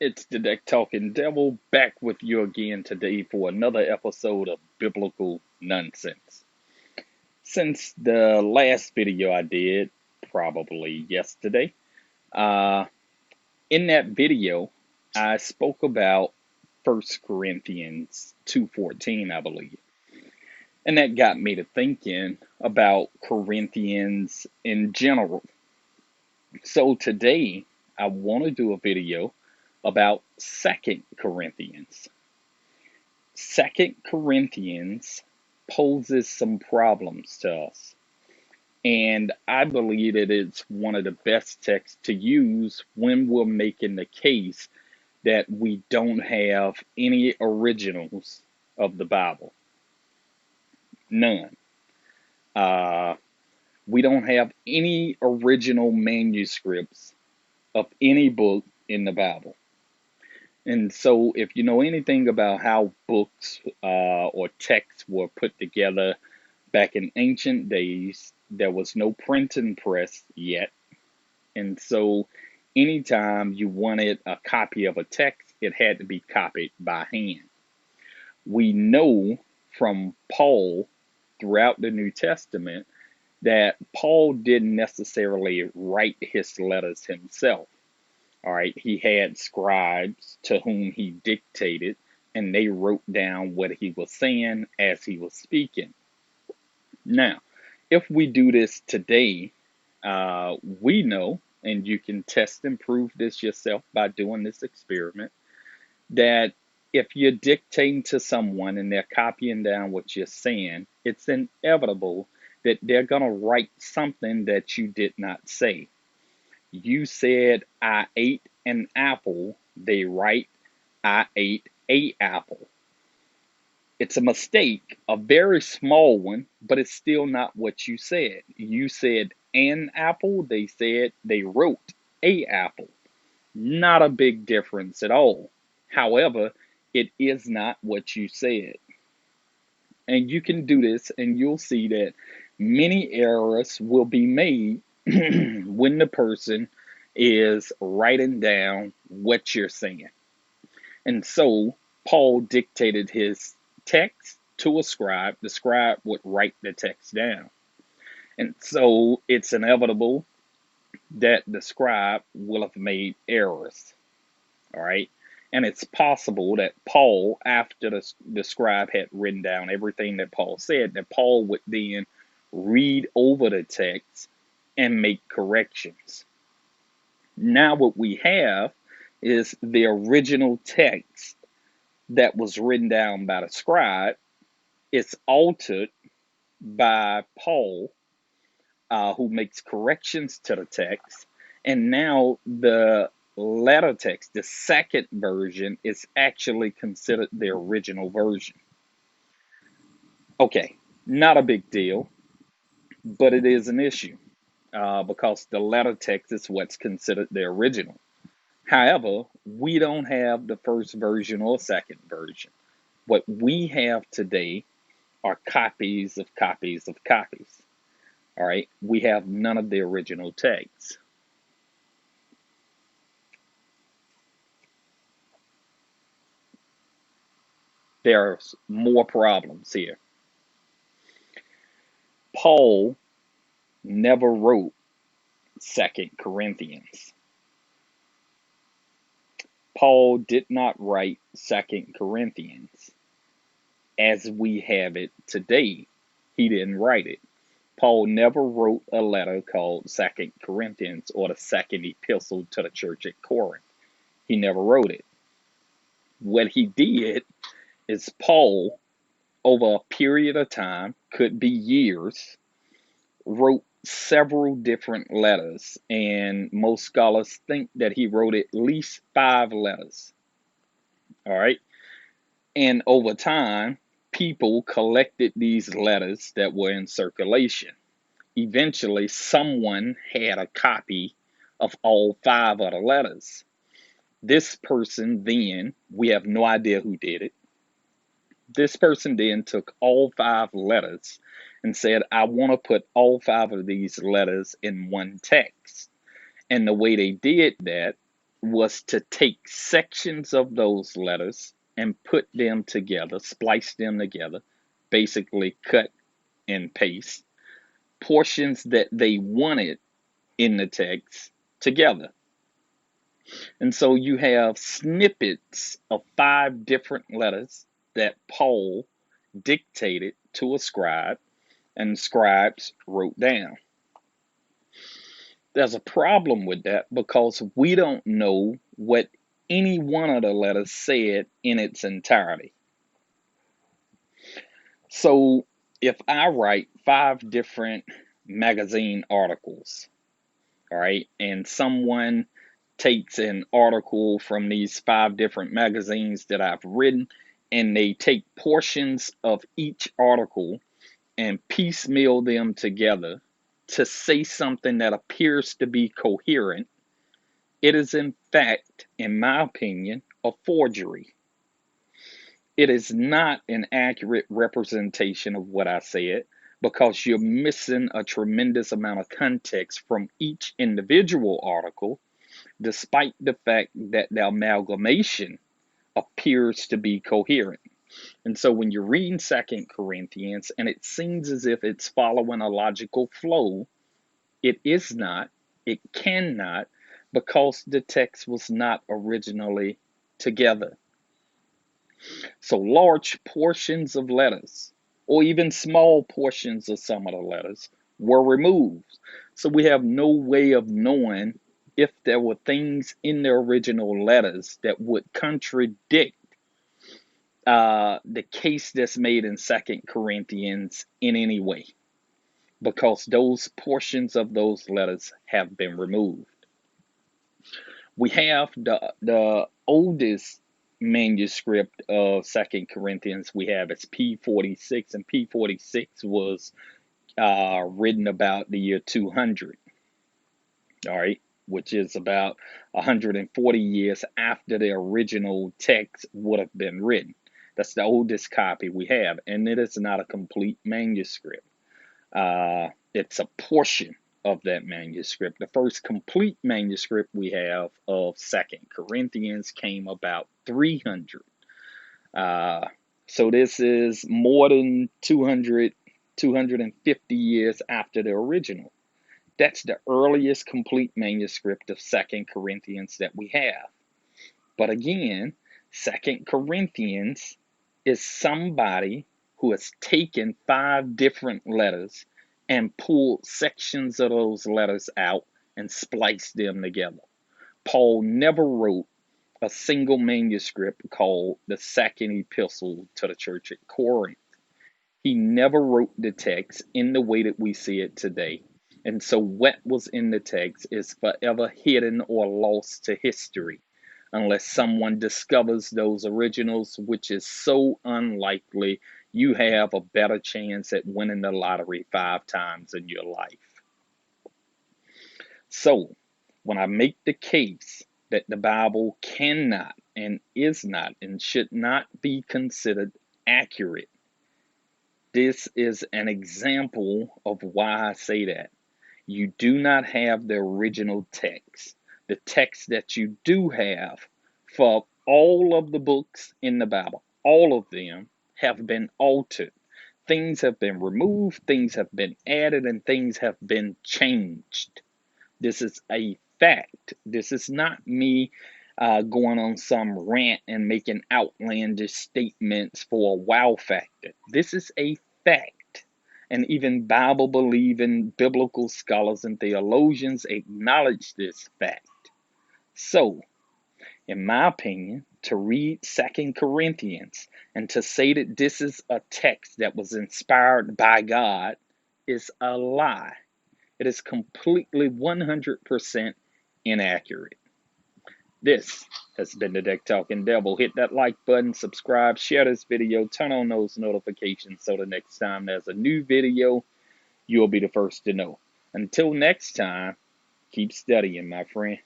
It's the Deck Talking Devil back with you again today for another episode of Biblical Nonsense. Since the last video I did, probably yesterday, uh, in that video, I spoke about 1 Corinthians 2:14, I believe. And that got me to thinking about Corinthians in general. So today, I want to do a video about 2 Corinthians. 2 Corinthians poses some problems to us. And I believe that it's one of the best texts to use when we're making the case that we don't have any originals of the Bible. None. Uh, we don't have any original manuscripts of any book in the Bible. And so, if you know anything about how books or texts were put together back in ancient days, there was no printing press yet. And so, anytime you wanted a copy of a text, it had to be copied by hand. We know from Paul throughout the New Testament that Paul didn't necessarily write his letters himself. All right, he had scribes to whom he dictated, and they wrote down what he was saying as he was speaking. Now, if we do this today, we know, and you can test and prove this yourself by doing this experiment, that if you're dictating to someone and they're copying down what you're saying, it's inevitable that they're going to write something that you did not say. You said, I ate an apple. They write, I ate a apple. It's a mistake, a very small one, but it's still not what you said. You said an apple. They wrote a apple. Not a big difference at all. However, it is not what you said. And you can do this, and you'll see that many errors will be made when the person is writing down what you're saying. And so Paul dictated his text to a scribe. The scribe would write the text down. And so it's inevitable that the scribe will have made errors. All right. And it's possible that Paul, after the scribe had written down everything that Paul said, that Paul would then read over the text and make corrections. Now, what we have is the original text that was written down by the scribe. It's altered by Paul, who makes corrections to the text. And now the letter text, the second version, is actually considered the original version. Okay, not a big deal, but it is an issue because the letter text is what's considered the original. However, we don't have the first version or second version. What we have today are copies of copies of copies. All right, we have none of the original text. There's more problems here. Paul never wrote 2 Corinthians. Paul did not write 2 Corinthians as we have it today. He didn't write it. Paul never wrote a letter called 2 Corinthians or the second epistle to the church at Corinth. He never wrote it. What he did is Paul, over a period of time, could be years, wrote several different letters, and most scholars think that he wrote at least 5 letters. All right. And over time, people collected these letters that were in circulation. Eventually, someone had a copy of all 5 of the letters. This person then, we have no idea who did it. This person then took all 5 letters and said, I want to put all 5 of these letters in one text. And the way they did that was to take sections of those letters and put them together, splice them together, basically cut and paste portions that they wanted in the text together. And so you have snippets of 5 different letters that Paul dictated to a scribe, and scribes wrote down. There's a problem with that because we don't know what any one of the letters said in its entirety. So if I write 5 different magazine articles, all right, and someone takes an article from these 5 different magazines that I've written, and they take portions of each article and piecemeal them together to say something that appears to be coherent, it is in fact, in my opinion, a forgery. It is not an accurate representation of what I said because you're missing a tremendous amount of context from each individual article, despite the fact that the amalgamation appears to be coherent. And so when you're reading 2 Corinthians and it seems as if it's following a logical flow, it is not, it cannot, because the text was not originally together. So large portions of letters, or even small portions of some of the letters, were removed. So we have no way of knowing if there were things in the original letters that would contradict the case that's made in 2 Corinthians in any way, because those portions of those letters have been removed. We have the oldest manuscript of 2 Corinthians we have. It's P46, and P46 was written about the year 200, all right, which is about 140 years after the original text would have been written. That's the oldest copy we have, and it is not a complete manuscript. It's a portion of that manuscript. The first complete manuscript we have of 2 Corinthians came about 300. So this is more than 250 years after the original. That's the earliest complete manuscript of 2 Corinthians that we have. But again, 2 Corinthians is somebody who has taken 5 different letters and pulled sections of those letters out and spliced them together. Paul never wrote a single manuscript called the Second Epistle to the Church at Corinth. He never wrote the text in the way that we see it today. And so what was in the text is forever hidden or lost to history unless someone discovers those originals, which is so unlikely. You have a better chance at winning the lottery 5 times in your life. So when I make the case that the Bible cannot and is not and should not be considered accurate, this is an example of why I say that. You do not have the original text. The text that you do have for all of the books in the Bible, all of them have been altered. Things have been removed, things have been added, and things have been changed. This is a fact. This is not me going on some rant and making outlandish statements for a wow factor. This is a fact. And even Bible believing biblical scholars and theologians acknowledge this fact. So, in my opinion, to read 2 Corinthians and to say that this is a text that was inspired by God is a lie. It is completely 100% inaccurate. This has been the Deck Talking Devil. Hit that like button, subscribe, share this video, turn on those notifications so the next time there's a new video, you'll be the first to know. Until next time, keep studying, my friend.